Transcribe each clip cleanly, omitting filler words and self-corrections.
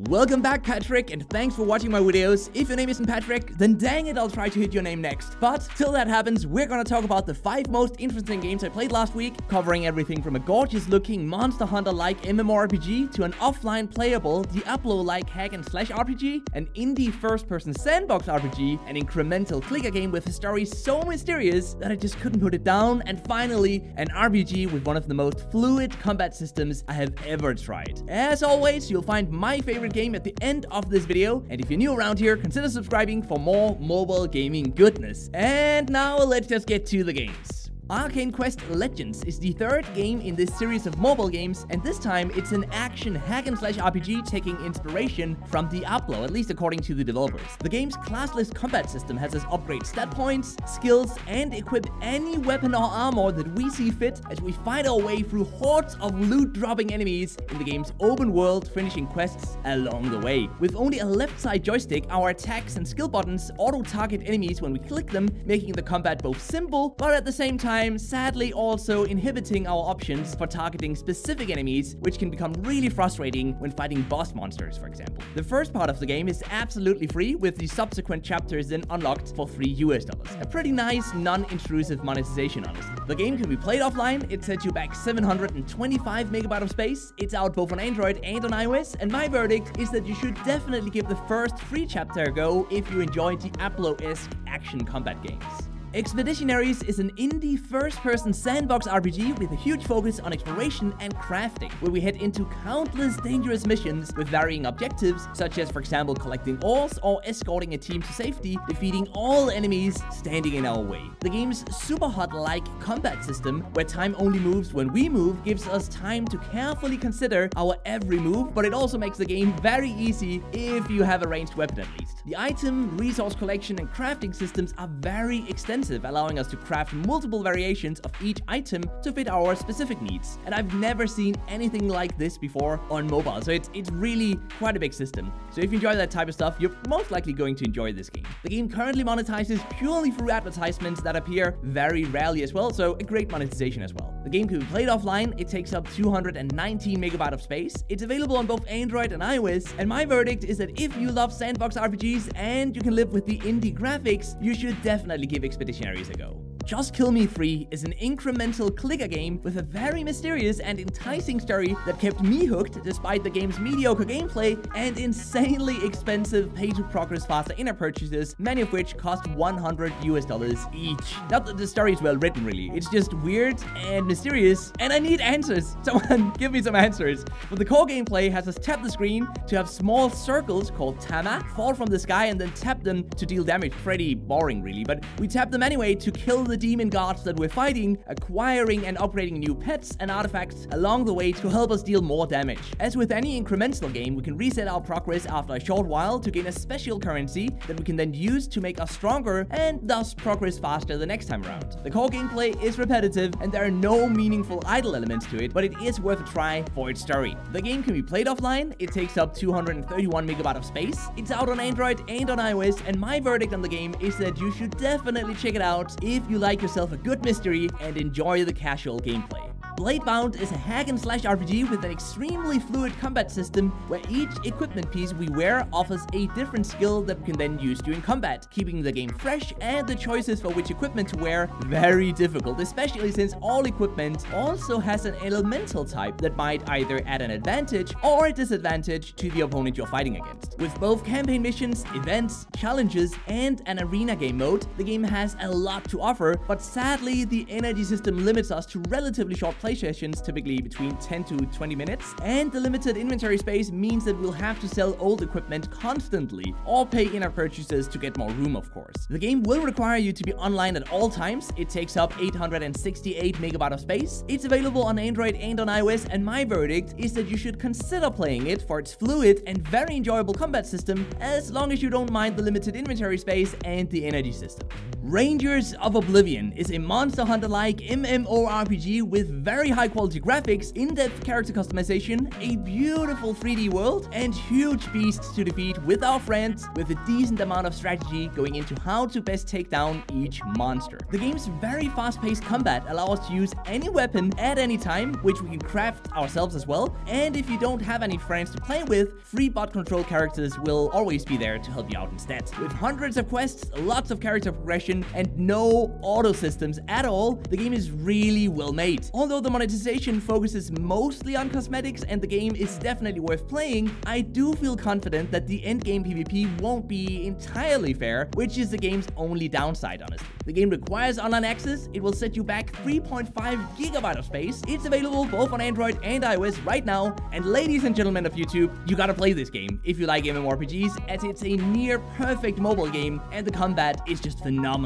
Welcome back, Patrick, and thanks for watching my videos. If your name isn't Patrick, then dang it, I'll try to hit your name next. But till that happens, we're gonna talk about the 5 most interesting games I played last week, covering everything from a gorgeous-looking Monster Hunter-like MMORPG to an offline-playable Diablo-like hack-and-slash RPG, an indie first-person sandbox RPG, an incremental clicker game with a story so mysterious that I just couldn't put it down, and finally, an RPG with one of the most fluid combat systems I have ever tried. As always, you'll find my favorite game at the end of this video, and if you're new around here, consider subscribing for more mobile gaming goodness. And now let's just get to the games. Arcane Quest Legends is the 3rd game in this series of mobile games, and this time it's an action hack-and-slash RPG taking inspiration from Diablo, at least according to the developers. The game's classless combat system has us upgrade stat points, skills, and equip any weapon or armor that we see fit as we fight our way through hordes of loot-dropping enemies in the game's open world, finishing quests along the way. With only a left-side joystick, our attacks and skill buttons auto-target enemies when we click them, making the combat both simple, but at the same time, sadly also inhibiting our options for targeting specific enemies, which can become really frustrating when fighting boss monsters, for example. The first part of the game is absolutely free, with the subsequent chapters then unlocked for $3. A pretty nice, non-intrusive monetization, honestly. The game can be played offline. It sets you back 725 megabytes of space. It's out both on Android and on iOS, and my verdict is that you should definitely give the first free chapter a go if you enjoy Diablo-esque action combat games. Expeditionaries is an indie first-person sandbox RPG with a huge focus on exploration and crafting, where we head into countless dangerous missions with varying objectives, such as, for example, collecting ores or escorting a team to safety, defeating all enemies standing in our way. The game's super hot-like combat system, where time only moves when we move, gives us time to carefully consider our every move, but it also makes the game very easy if you have a ranged weapon at least. The item, resource collection, and crafting systems are very extensive, allowing us to craft multiple variations of each item to fit our specific needs. And I've never seen anything like this before on mobile, so it's really quite a big system. So if you enjoy that type of stuff, you're most likely going to enjoy this game. The game currently monetizes purely through advertisements that appear very rarely as well, so a great monetization as well. The game can be played offline. It takes up 219 megabytes of space. It's available on both Android and iOS, and my verdict is that if you love sandbox RPGs and you can live with the indie graphics, you should definitely give Expeditionaries a go. Just Kill Me 3 is an incremental clicker game with a very mysterious and enticing story that kept me hooked despite the game's mediocre gameplay and insanely expensive pay-to-progress faster in-app purchases, many of which cost $100 each. Not that the story is well written, really. It's just weird and mysterious, and I need answers. Someone give me some answers. But the core gameplay has us tap the screen to have small circles called tama fall from the sky and then tap them to deal damage. Pretty boring, really, but we tap them anyway to kill the demon gods that we're fighting, acquiring and upgrading new pets and artifacts along the way to help us deal more damage. As with any incremental game, we can reset our progress after a short while to gain a special currency that we can then use to make us stronger and thus progress faster the next time around. The core gameplay is repetitive and there are no meaningful idle elements to it, but it is worth a try for its story. The game can be played offline. It takes up 231 megabytes of space. It's out on Android and on iOS, and my verdict on the game is that you should definitely check it out if you like yourself a good mystery and enjoy the casual gameplay. Bladebound is a hack-and-slash RPG with an extremely fluid combat system where each equipment piece we wear offers a different skill that we can then use during combat, keeping the game fresh and the choices for which equipment to wear very difficult, especially since all equipment also has an elemental type that might either add an advantage or a disadvantage to the opponent you're fighting against. With both campaign missions, events, challenges, and an arena game mode, the game has a lot to offer, but sadly the energy system limits us to relatively short play sessions, typically between 10 to 20 minutes, and the limited inventory space means that we'll have to sell old equipment constantly or pay in-app purchases to get more room, of course. The game will require you to be online at all times. It takes up 868 megabytes of space. It's available on Android and on iOS, and my verdict is that you should consider playing it for its fluid and very enjoyable combat system, as long as you don't mind the limited inventory space and the energy system. Rangers of Oblivion is a Monster Hunter-like MMORPG with very high quality graphics, in-depth character customization, a beautiful 3D world, and huge beasts to defeat with our friends, with a decent amount of strategy going into how to best take down each monster. The game's very fast-paced combat allows us to use any weapon at any time, which we can craft ourselves as well, and if you don't have any friends to play with, free bot control characters will always be there to help you out instead. With hundreds of quests, lots of character progression, and no auto systems at all, the game is really well made. Although the monetization focuses mostly on cosmetics and the game is definitely worth playing, I do feel confident that the endgame PvP won't be entirely fair, which is the game's only downside, honestly. The game requires online access, it will set you back 3.5 GB of space, it's available both on Android and iOS right now, and ladies and gentlemen of YouTube, you gotta play this game if you like MMORPGs, as it's a near perfect mobile game and the combat is just phenomenal.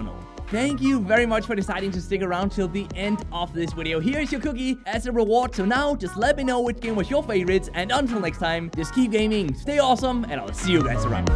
Thank you very much for deciding to stick around till the end of this video. Here's your cookie as a reward. So now, just let me know which game was your favorite. And until next time, just keep gaming, stay awesome, and I'll see you guys around.